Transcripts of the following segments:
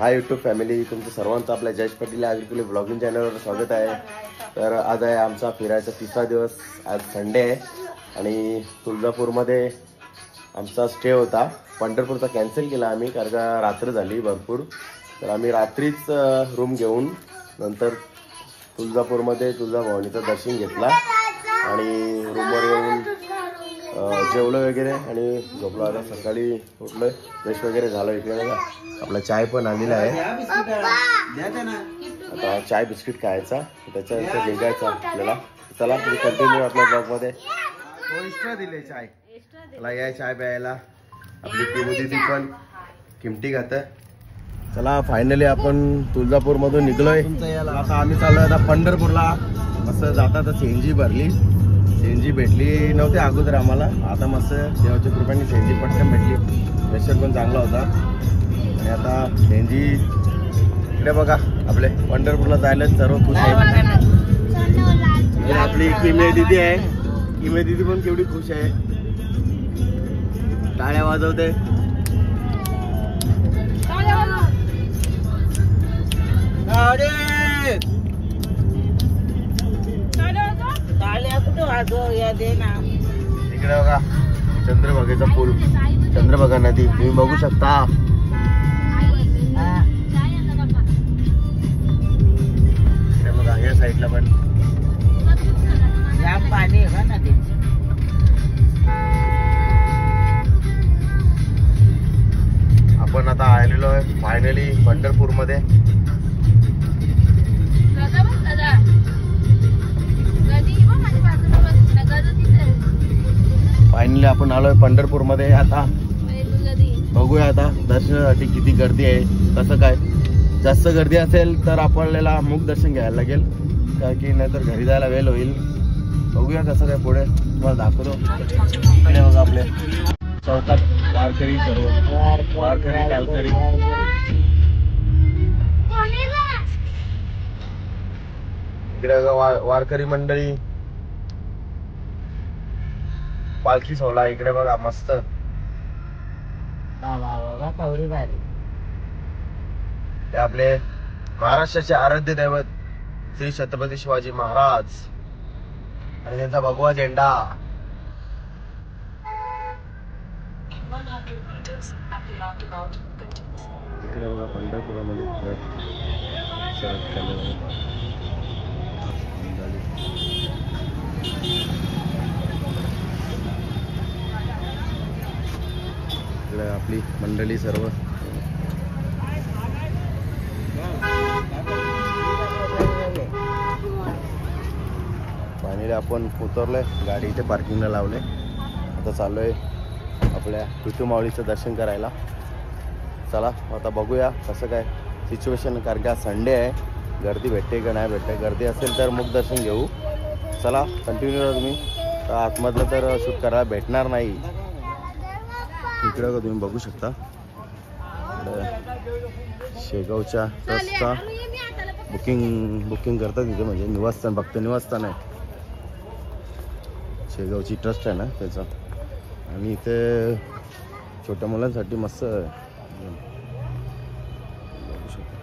Hi YouTube family, तुमचं सर्वांचं आपल्या जयेश पाटील ॲग्रिकल्चर ब्लॉगिंग चॅनलवर स्वागत आहे. तर आज आहे आमचा फिरायचा तिसरा दिवस. आज संडे आहे आणि तुळजापूरमध्ये आमचा स्टे होता. पंढरपूरचा कॅन्सल केला आम्ही कारण का रात्र झाली भरपूर. तर आम्ही रात्रीच रूम घेऊन नंतर तुळजापूरमध्ये तुळजाभवानीचं दर्शन घेतला आणि रूमवर येऊन जेवलं वगैरे आणि झोपलो. आता सकाळी उठलं, फ्रेश वगैरे झालं. इकडे बघा आपला चाय पण आलेला आहे. आता चाय बिस्किट खायचा, त्याच्यानंतर निघायचा आपल्याला. चला तुम्ही कंटिन्यू आपल्या ब्लॉगमध्ये. एक्स्ट्रा दिले चाय, चला या चाय प्यायला. आपली किमू दिदी पण किमटी खातं. चला फायनली आपण तुळजापूरमधून निघलोय. आता आम्ही चाललोय आता पंढरपूरला. मस्त जाता तर सीएनजी भरली, सीएनजी भेटली नव्हती अगोदर आम्हाला. आता मस्त देवाच्या कृपेने सीएनजी पटकन भेटली. प्रेशर पण चांगला होता आणि आता सीएनजी इकडे बघा. आपले पंढरपूरला जायला सर्व खुश आहे. आपली किमे दिदी आहे, किमे दिदी पण केवढी खुश आहे, टाळ्या वाजवते. इकडे बघा चंद्रभागेचा पूल, चंद्रभागा नदी तुम्ही बघू शकता. इकडे बघा या साईडला पण पाणी आहे ना नदी. आपण आता आलेलो आहे फायनली पंढरपूरमध्ये. फायनली आपण आलोय पंढरपूरमध्ये. आता बघूया आता दर्शनासाठी किती गर्दी आहे, कसं काय. जास्त गर्दी असेल तर आपल्याला मुख दर्शन घ्यायला लागेल कारण की नाहीतर घरी जायला वेळ होईल. बघूया कसं काय पुढे तुम्हाला दाखवतो. इकडे बघा आपले चौकात वारकरी, सर्व वारकरी टालकरी. इकडे वारकरी मंडळी पालखी सोहळा. इकडे बघा मस्त ते आपले महाराष्ट्राचे आराध्य दैवत श्री छत्रपती शिवाजी महाराज आणि त्यांचा भगवा झेंडा. इकडे बघा पंढरपुरामध्ये आपली मंडळी सर्व. फायनली आपण उतरलोय, गाडी इथे पार्किंगला लावले. आता चाललोय आपल्या विठू माऊलीचं दर्शन करायला. चला आता बघूया कसं काय सिच्युएशन. कारण का संडे आहे, गर्दी भेटते का नाही भेटते. गर्दी असेल तर मुख दर्शन घेऊ. चला कंटिन्यू करा तुम्ही. आतमधलं तर शूट करायला भेटणार नाही. इकडं का तुम्ही बघू शकता शेगावच्या ट्रस्टचा बुकिंग करतात तिथे, म्हणजे निवासस्थान, फक्त निवासस्थान आहे. शेगावची ट्रस्ट आहे ना त्याचा. आणि इथे छोट्या मुलांसाठी मस्त बघू शकता.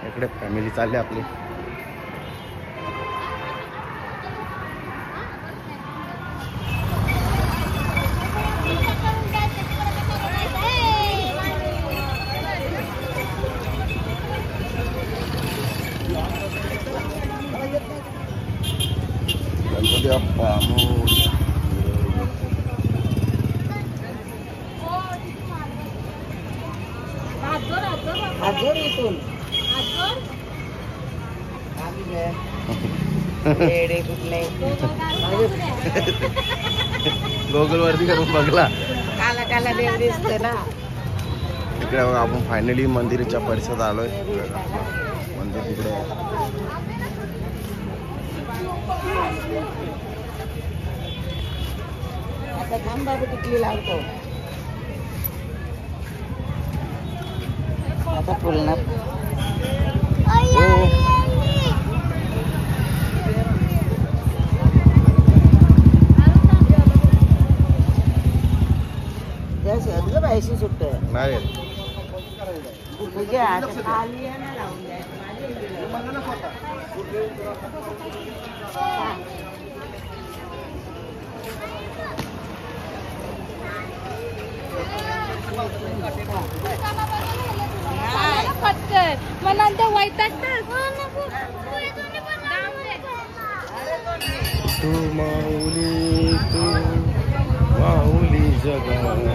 इकडे फॅमिली चालली आपली. गणपती बाप्पा आजोर इथून गोगल वरती करून बघला काला काला देव दिसतो ना. इकडे बघा आपण फायनली मंदिराच्या परिसरात आलोय. मंदिर तिकडे आता थांब बाबू टिकली लावतो. आता फुलना पैसे सुट्ट नाही तुझ्या खाली आहे ना लावून द्या. पटकन मला ते वैतागतात. तू माऊली तू माऊली जगाची माऊली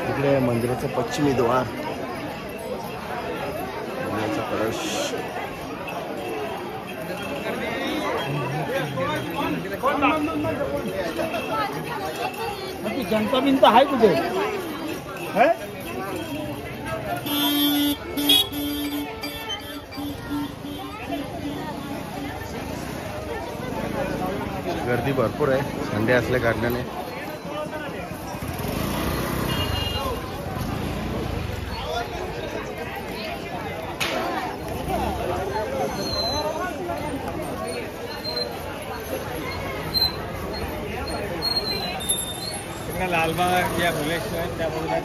इकडे मंदिराचं पश्चिमी द्वार, मंदिराचा कळश. जनता बिंत आहे कुठे? गर्दी भरपूर आहे संडे असल्या कारणाने. लालबाग या भुलेश्वर त्या बघण्यात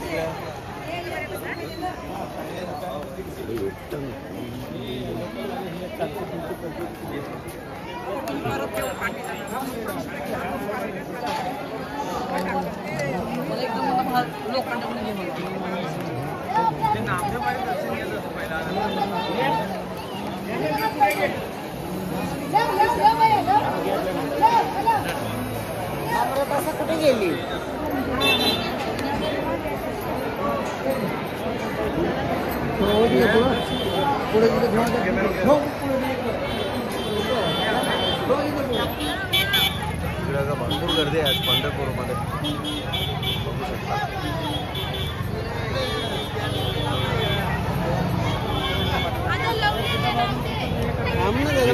कुठे गेली? भरपूर गर्दी आहे आज पंढरपूरमध्ये.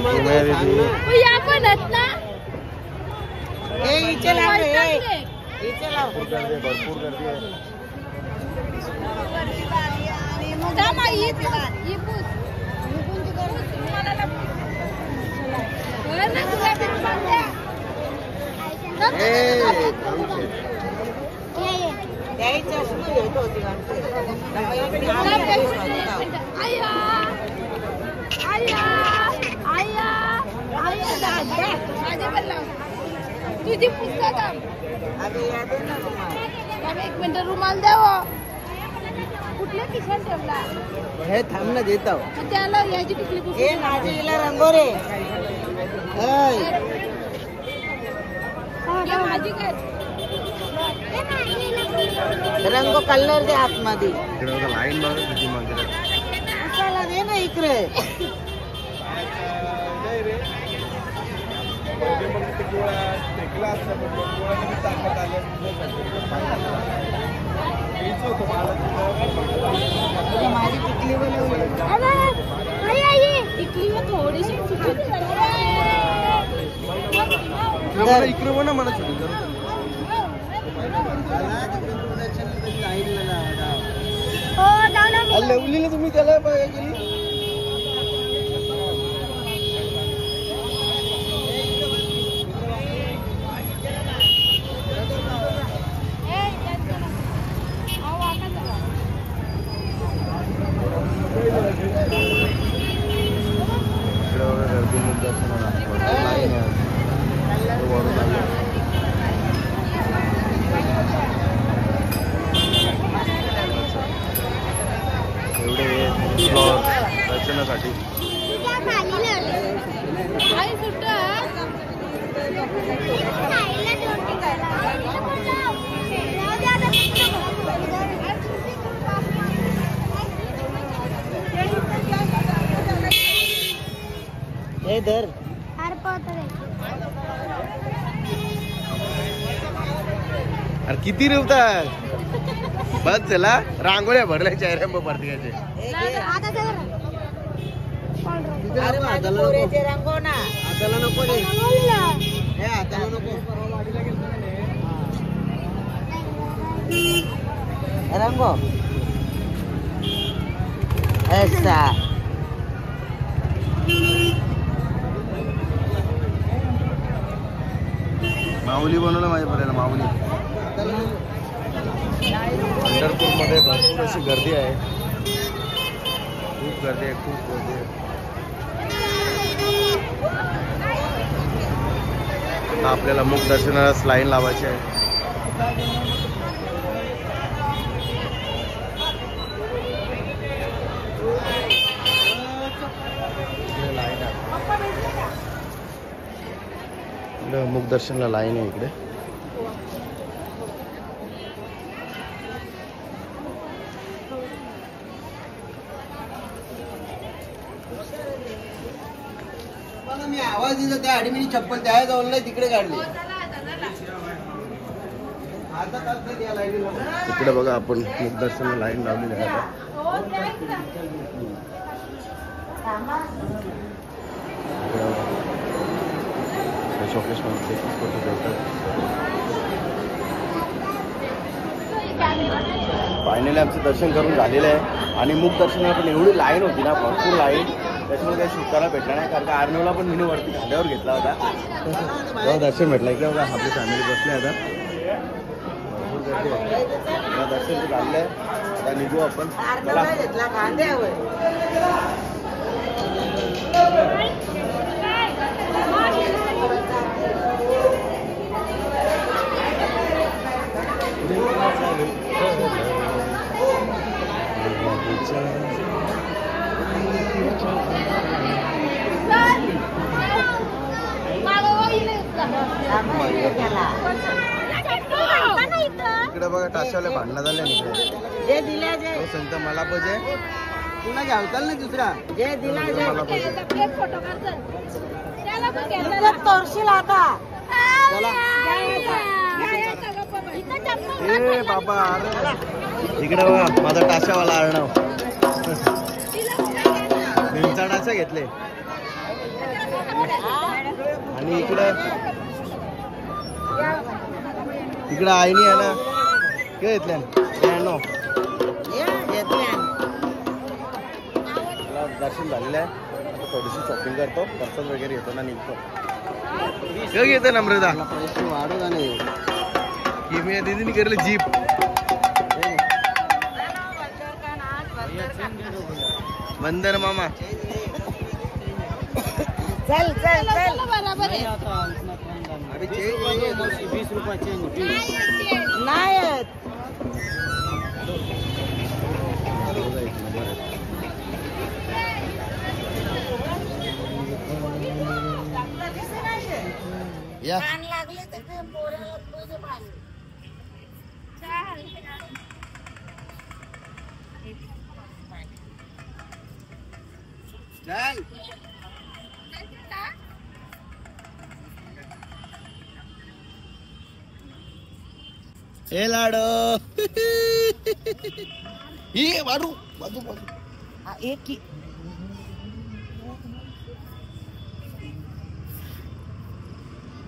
भरपूर गर्दी आहे. तुझी पुस्तक एक मिनिट रुमाल द्यावं. कुठल्या खिशात ठेवला? हे थांब ना देतो. त्याला याची कुठली पुस्तक? हे नाजीला रंगोरे माझी काय रंग कलर दे आतमध्ये. इकडे लाईन बघा किती मंदिरात. असाला दे ना इकडे. माझी टिकली बनवली. टिकली थोडीशी इकडे पण मला छोटी लवलीला तुम्ही त्याला गेली. धर अरे किती रुपये बस चला रांगोळ्या भरल्या चेहऱ्या प्रत्येकाचे. रंगो ना हाताला नको रे हाताला नको रंगो ऐसा माऊली बनवलं माझ्या बऱ्याला माऊली. पंढरपूर मध्ये भरपूर अशी गर्दी आहे. खूप गर्दी आहे खूप गर्दी आहे. आपल्याला मुख दर्शनाला लाईन लावायची आहे. मुख दर्शनला लाईन आहे इकडे. मी आवाज दिला त्या आडमी चप्पल त्या जाऊन नाही तिकडे काढली. इकडे बघा आपण मुख दर्शनला लाईन लावलेली आहे आता. शोकेश मध्ये फोटो ठेवतात. फायनली आमचं दर्शन करून झालेलं आहे आणि मुख दर्शनाला पण एवढी लाईन होती ना भरपूर लाईन. त्याच्यामुळे काही शूट करायला भेटला नाही कारण का आर्नवला पण मी वरती खांद्यावर घेतला होता तेव्हा दर्शन भेटला. की बघा आपली फॅमिली बसली आता. भरपूर गर्दी आहे. दर्शन झालेलं आहे. आता निघू आपण. चला इकडे बघा टाशावले भांडणं झाले जे दिला जे सांगता मला पाहिजे पुन्हा घ्यावताल ना दुसरा जे दिला जे मला पाहिजे. तोरशील आता ए बाबा अरे इकडे बघा माझा टाशावाला अर्णव. भीमचा टाचा घेतले आणि इकडे इकडे आईनी आहे ना काय घेतल्या दर्शन झालेलं आहे. थोडीशी शॉपिंग करतो पर्सन वगैरे येतो ना निघतो. काय घेतो नम्रता पैसे वाढू का नाही की मी दीदीने केले जीप. वंदन मामा चल चल चल बरोबर आहे. अरे 20 रुपये चेंज नाही आहेत. या लागले तर चल ए लाडो ये वाडू बाजू बाजू एक की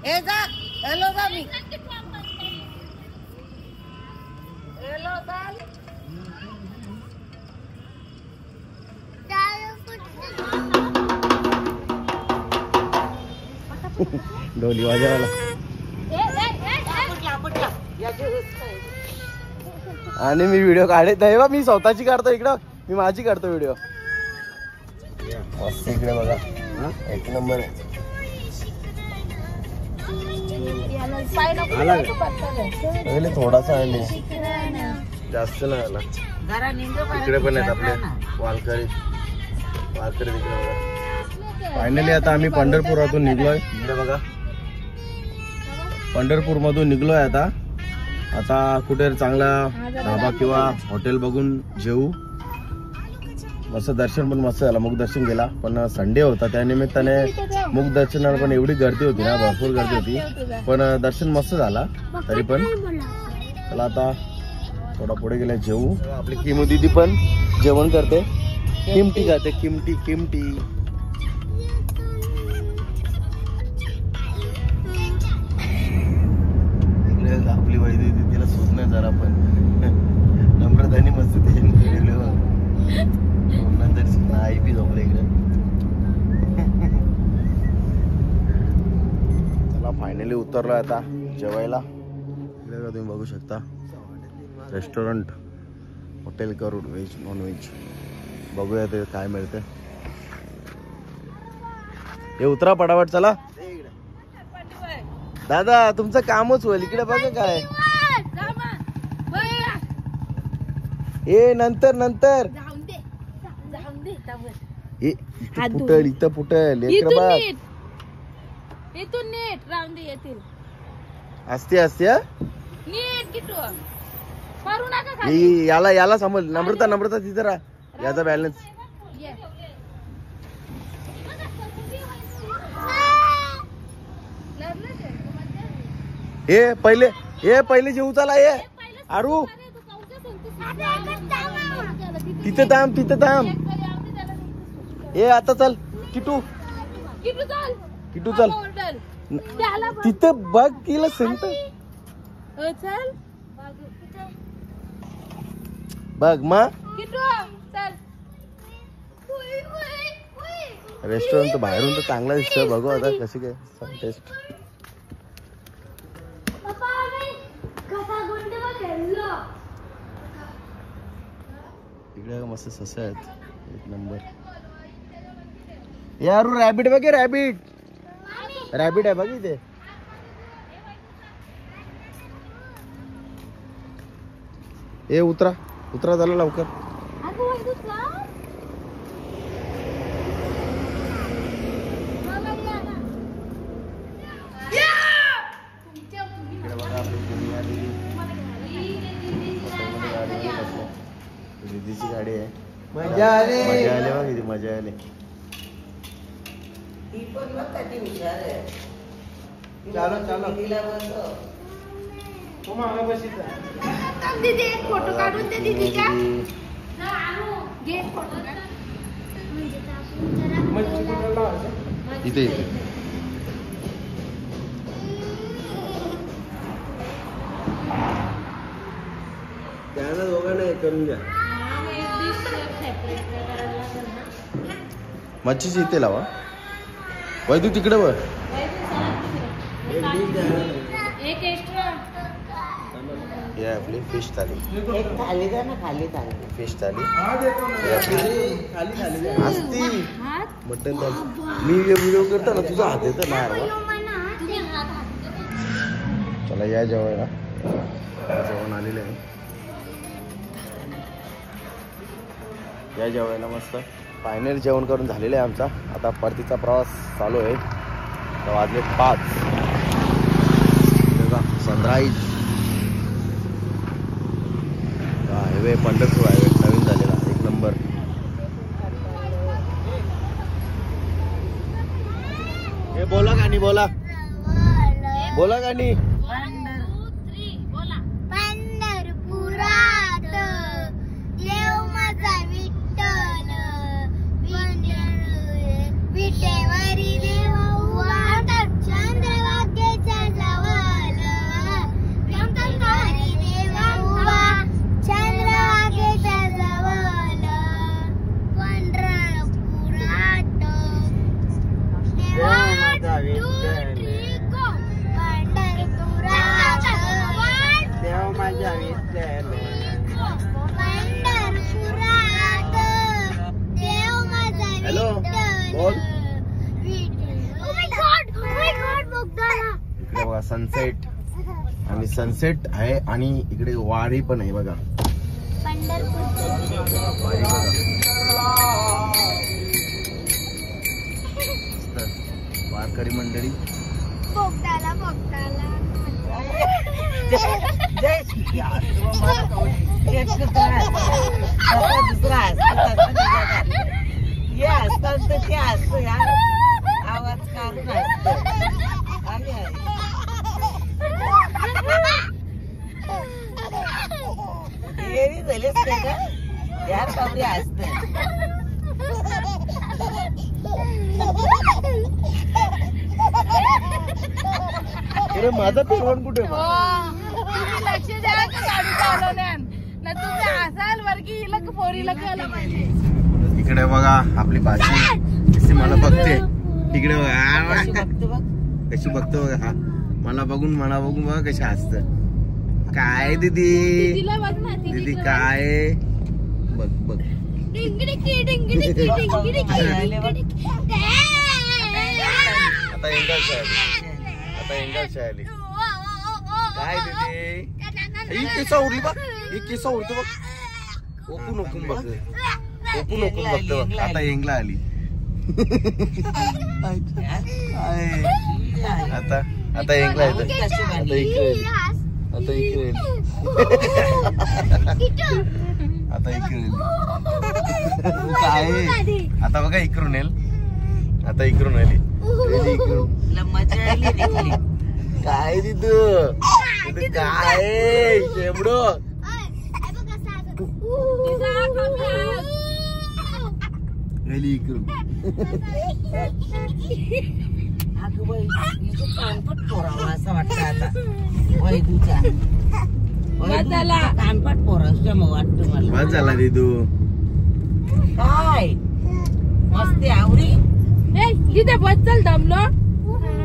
ए जा हेलो जा मी हेलो चाल डोली वाजवायला. आणि मी व्हिडिओ काढत आहे बा. मी स्वतःची काढतो इकडं. मी माझी काढतो व्हिडिओ. मस्त इकडे बघा एक नंबर आहे. थोडासा आले जास्त नाही आला. इकडे पण आहेत आपले वारकरी वारकरी तिकडे बघा. फायनली आता आम्ही पंढरपुरातून निघलोय. इकडे बघा पंढरपूर मधून निघलोय आता. आता कुठे चांगला ढाबा किंवा हॉटेल बघून जेवू. मस्त दर्शन पण मस्त झालं, मुख दर्शन केला. पण संडे होता त्या निमित्ताने मुख दर्शनाला पण एवढी गर्दी होती ना, भरपूर गर्दी होती. पण दर्शन मस्त झाला. तरी पण चला आता थोडा पुढे गेल्या जेवू. आपली किमू दीदी पण जेवण करते, किमटी खाते, किमटी किमटी. आपली वैद्य तिला सूट नाही जरा पण नम्रताने मस्त नंतर आई बी झोपले इकडे. चला फायनली उतरलो आता जेवायला. इकडे तुम्ही बघू शकता रेस्टॉरंट हॉटेल करूड, व्हेज नॉन व्हेज. बघूया ते काय मिळते. हे उतरा पटापट चला. दादा तुमचं कामच होईल. इकडे बघा काय. ए नंतर नंतर इथं फुटल, इथं फुटल. इथून नीट राहून दे. येतील असते असते. नीट किटू करू नका खाली. याला याला समज. नम्रता नम्रता तिथं राहा. याचा बॅलन्स. हे पहिले जेऊ चला. ये आरू तिथे थांब, तिथे थांब. ए आता चल किटू, किटू चल तिथे बघ. तिला सांगतो चल बघ मा. रेस्टॉरंट बाहेरून तर चांगला दिसतोय. बघू आता कशी काय टेस्ट. इकडे मस्त ससे आहेत एक नंबर. यार रॅबिट बघे, रॅबिट रॅबिट आहे बघ इथे. ए उतरा उतरा झालं लवकर. दीदीची गाडी आहे. मजा आली, मजा आली बघ किती मजा आली. चालो चालो. दीदी एक फोटो काढून दे दीदीचा. घे फोटो काढ. इथे इथे त्याला दोघांना हे करून घ्या. मच्छीची इथे लावा. वैदू तिकडे बघ. एक एक्स्ट्रा. हे आपली फिश थाली. खाली जा ना, खाली थाली. फिश थाली खाली थाली असती. मटन थाली. मी व्हिडिओ करतो ना तुझा हात येतं ना. चला या जेवायला. जेवण आलेलं आहे. या जेवायला मस्त. फायनल जेवण करून झालेलं आहे आमचा. आता परतीचा प्रवास चालू आहे. तर वाजले 5. सनराईज हायवे, पंढरपूर हायवे नवीन झालेला एक नंबर. हे बोला गाणी, बोला बोला गाणी. हॅलो बोल. इकडे बघा सनसेट आणि सनसेट आहे आणि इकडे वारी पण आहे बघा. वारी बघा. वारकरी मंडळी. आवाज काढून असतं झालेच ते का यार कावरी असतं अरे माझा पेरवण कुठे मग? तुम्ही लक्ष द्या का गाडी चालवण्यात ना तुम्ही असाल वरती हिला पोरीला कळलं पाहिजे. इकडे बघा आपली भाची कशी मला बघते. इकडे बघा कशी बघतो बघा. हा मला बघून बघा कशी हसत. काय दीदी तिला बघ ना दीदी काय बघ बघ. डिंगडिकी डिंगडिकी डिंगडिकी आता एंगल शाळेली काय दीदी ही केसा उडली बघ. ही केसा उडतो बघ. ओकून बघ. ओकून बघतो बघ. आता एंगला आली. आता एंगला येत. आता इकडे काय आता बघा इकडून येईल. आता इकडून आली. मजा आली काय तिथं काय शेबडो इकडून. अगं बाई कानपट पोरावा असं वाटतं आता वैदूचा कानपट पोराच्या मग वाटतं मला. बस झाला दिदू. काय मस्ती आवडी इथे बच्चल दमलो.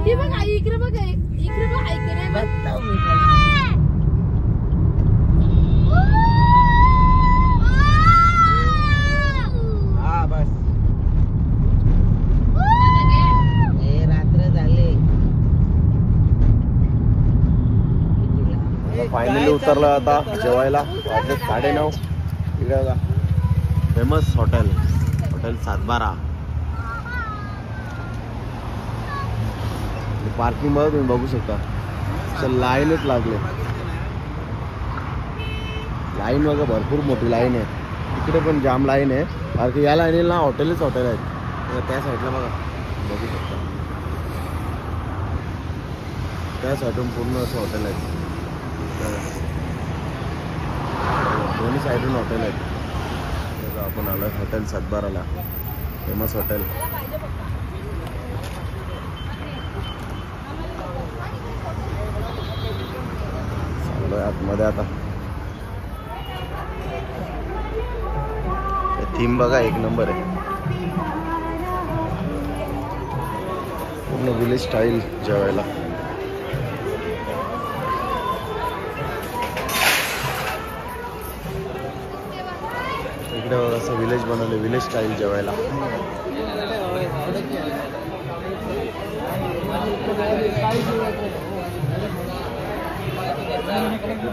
ती बघ आई इकडे बघ ऐकणे बताव मी हा बस. रात्र झाले. फायनली उतरलो आता जेवायला. वाजले 9:30. इकडे बघा फेमस हॉटेल सातबारा. पार्किंग मध्ये तुम्ही बघू शकता लाईनच लागले. लाईन बघा भरपूर मोठी लाईन आहे. तिकडे पण जाम लाईन आहे. कारण या लाईनीला हॉटेल आहेत. त्या साईडला बघा बघू शकता. त्या साईडून पूर्ण असं हॉटेल आहे. दोन्ही साईडून हॉटेल आहेत. आपण आलो हॉटेल सातबाराला. Famous hotel. आतमध्ये आता थीम बघा एक नंबर आहे. पूर्ण विलेज स्टाईल जेवायला. इकडे बघा असं विलेज बनवले. विलेज स्टाईल जेवायला.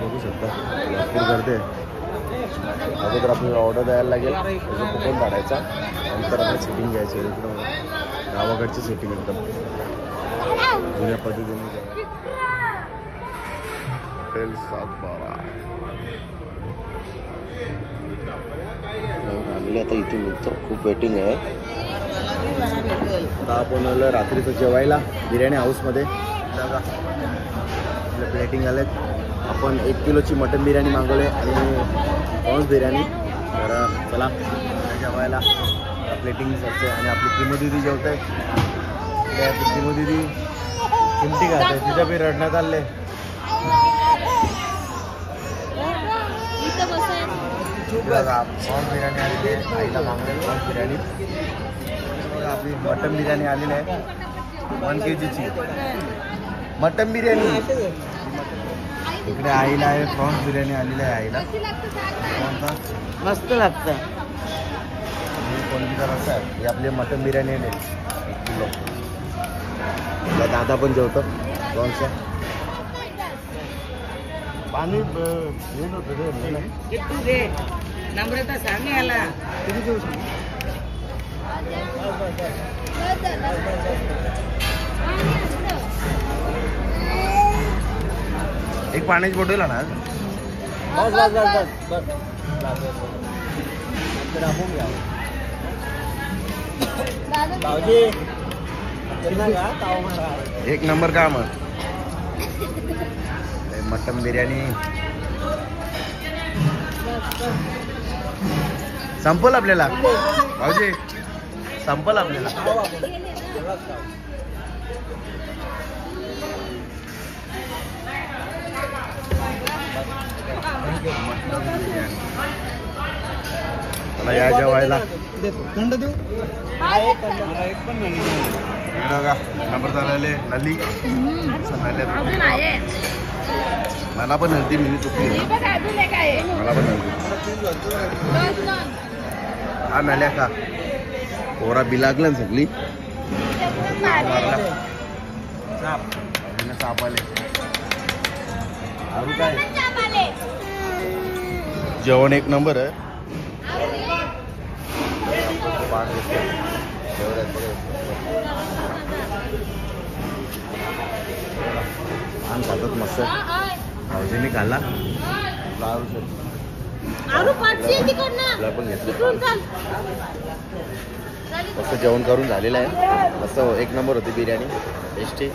बघू शकता भरपूर गर्दी. अगोदर आपल्याला ऑर्डर द्यायला लागेल. त्याचं कुपन काढायचा. नंतर आपल्याला सेटिंग घ्यायची. इकडं गावाकडची सेटिंग एकदम जुन्या पद्धतीने. हॉटेल सातबारा आम्ही आता इथे निघतो. खूप वेटिंग आहे. आता आपण आलो रात्रीचं जेवायला बिर्याणी हाऊसमध्ये. प्लेटिंग आलेत. आपण 1 किलोची मटन बिर्याणी मागवली आणि प्रॉन्स बिर्याणी. तर चला जेवायला प्लेटिंग असते. आणि आपली किमो दिदी जेवते. आपली किमो दिदी किमती खाते. तिथं बी रडण्यात आले. प्रॉन्स बिर्याणी आलेली आहे. आईला मागवली प्रॉन्स बिर्याणी. आपली मटन बिर्याणी आलेली आहे 1 kgची मटन बिर्याणी. इकडे आईला आहे प्रॉन्स बिर्याणी आलेली आहे. आईला मस्त लागतं. कोणती तर असं आहे. ही आपली मटन बिर्याणी आहे 1 किलो. दादा पण जेवतो प्रॉन्सच्या. पाणी येऊन होतं रे नम्रता सांग याला. किती जेवू शकतो. एक पाण्याची बॉटल आणा. एक नंबर का मग मटन बिर्याणी संपल आपल्याला भाऊजी, संपल आपल्याला. मला या जेवायला थंड देऊ. नंबर झालेले नली अजून आहे. मला पण नव्हती मी चुकली ही बघ अजून एक आहे. मला पण नव्हती. दोन. हा नाल्या का पोरा बिलागलं ना सगळी त्याच्यातून मारले. साप आले. अजून काय जेवण एक नंबर आहे. पान खातात मस्त. भाऊजींनी खाल्ला पण घेतलं. मस्त जेवण करून झालेलं आहे. मस्त एक नंबर होती बिर्याणी टेस्टी.